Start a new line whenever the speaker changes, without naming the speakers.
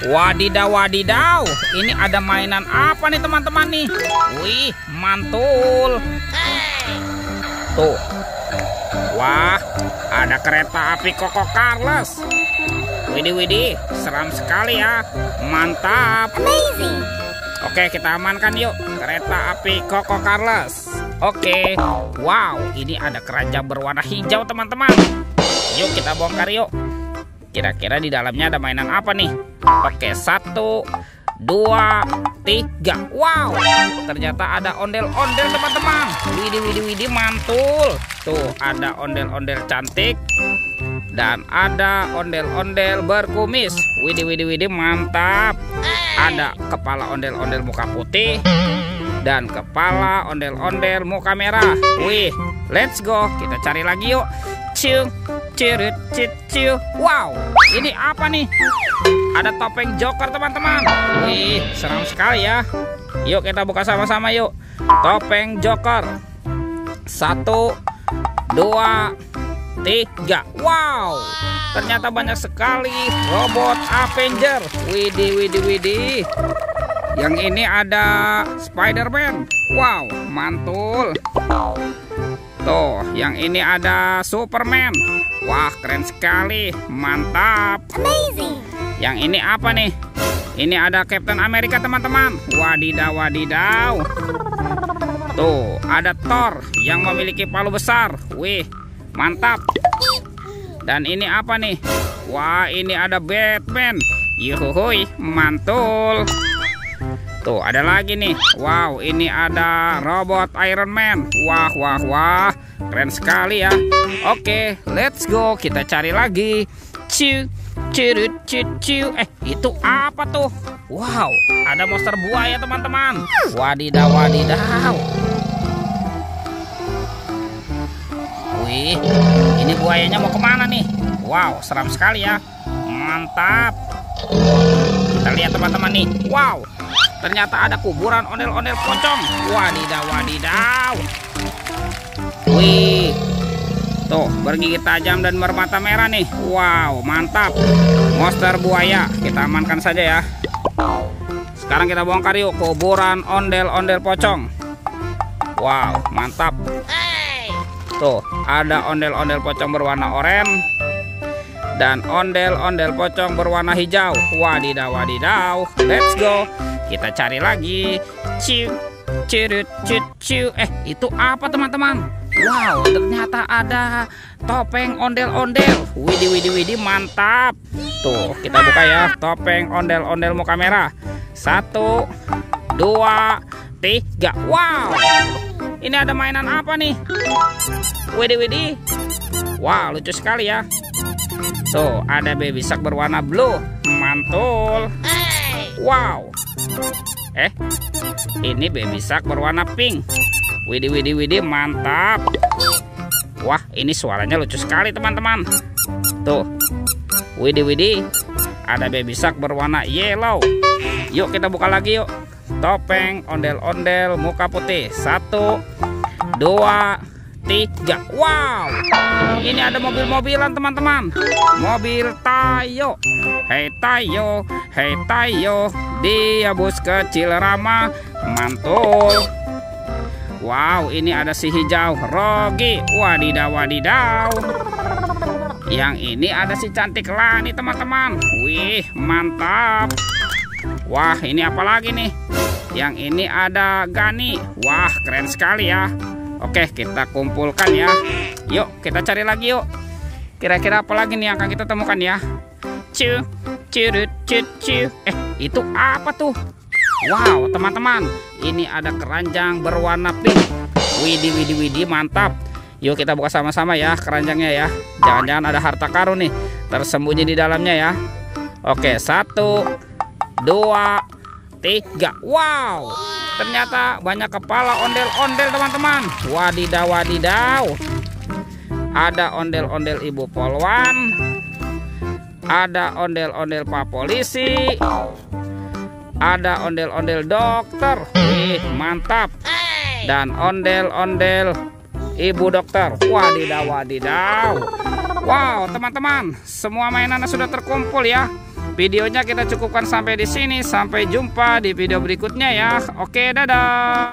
Wadidaw, wadidaw. Ini ada mainan apa nih teman-teman nih? Wih, mantul. Tuh. Wah, ada kereta api Koko Carles. Widih, widih, seram sekali ya. Mantap.
Amazing.
Oke, kita amankan yuk kereta api Koko Carles. Oke. Wow, ini ada keranjang berwarna hijau teman-teman. Yuk kita bongkar yuk. Kira-kira di dalamnya ada mainan apa nih? Oke, 1, 2, 3. Wow, ternyata ada ondel-ondel teman-teman. Widih, widih, widih, mantul. Tuh, ada ondel-ondel cantik. Dan ada ondel-ondel berkumis. Widih, widih, widih, mantap. Ada kepala ondel-ondel muka putih. Dan kepala ondel-ondel muka merah. Wih, let's go. Kita cari lagi yuk. Ciu, cirut, ciu. Wow, ini apa nih? Ada topeng Joker teman-teman. Wih, seram sekali ya. Yuk kita buka sama-sama yuk. Topeng Joker. 1, 2, 3. Wow, ternyata banyak sekali robot Avenger. Widih, widih, widih. Yang ini ada Spider-Man. Wow, mantul. Tuh, yang ini ada Superman. Wah, keren sekali. Mantap.
Amazing.
Yang ini apa nih? Ini ada Captain America teman-teman. Wadidaw, wadidaw. Tuh, ada Thor yang memiliki palu besar. Wih, mantap. Dan ini apa nih? Wah, ini ada Batman. Yuhuhui, mantul. Tuh, ada lagi nih. Wow, ini ada robot Iron Man. Wah, wah, wah. Keren sekali ya. Oke, let's go. Kita cari lagi. Ciu, cirut, ciu. Itu apa tuh? Wow, ada monster buaya teman-teman. Wadidaw, wadidaw. Wih, ini buayanya mau kemana nih? Wow, seram sekali ya. Mantap. Kita lihat teman-teman nih. Wow, ternyata ada kuburan ondel-ondel pocong. Wadidaw, wadidaw. Wih, tuh bergigi tajam dan bermata merah nih. Wow, mantap. Monster buaya, kita amankan saja ya. Sekarang kita bongkar yuk kuburan ondel-ondel pocong. Wow, mantap. Tuh, ada ondel-ondel pocong berwarna oranye dan ondel-ondel pocong berwarna hijau. Wadidaw, wadidaw. Let's go. Kita cari lagi. Ciu, cirut, ciu. Itu apa teman-teman? Wow, ternyata ada topeng ondel-ondel. Widih, widih, widih, mantap. Tuh, kita buka ya. Topeng ondel-ondel muka merah. 1, 2, 3. Wow, ini ada mainan apa nih? Widih, widih. Wow, lucu sekali ya. Tuh, ada baby shark berwarna blue. Mantul. Wow. Ini baby shark berwarna pink. Widih, widih, widih, mantap. Wah, ini suaranya lucu sekali teman-teman. Tuh. Widih, widih. Ada baby shark berwarna yellow. Yuk kita buka lagi yuk. Topeng ondel-ondel muka putih. 1, 2, 3. Wow, ini ada mobil-mobilan teman-teman. Mobil Tayo. Hei Tayo, hei Tayo, dia bus kecil ramah. Mantul. Wow, ini ada si hijau Rogi. Wadidaw, wadidaw. Yang ini ada si cantik Lani teman-teman. Wih, mantap. Wah, ini apa lagi nih? Yang ini ada Gani. Wah, keren sekali ya. Oke, kita kumpulkan ya. Yuk, kita cari lagi yuk. Kira-kira apa lagi nih yang akan kita temukan ya? Ciu, cirut, ciu. Itu apa tuh? Wow, teman-teman, ini ada keranjang berwarna pink. Widih, widih, widih, mantap. Yuk kita buka sama-sama ya keranjangnya ya. Jangan-jangan ada harta karun nih tersembunyi di dalamnya ya. Oke, 1, 2, 3. Wow, ternyata banyak kepala ondel-ondel teman-teman. Wadidaw, wadidaw. Ada ondel-ondel Ibu Polwan. Ada ondel-ondel Pak Polisi. Ada ondel-ondel dokter. Wih, mantap. Dan ondel-ondel Ibu dokter. Wadidaw, wadidaw. Wow, teman-teman, semua mainannya sudah terkumpul ya. Videonya kita cukupkan sampai di sini. Sampai jumpa di video berikutnya ya. Oke, dadah.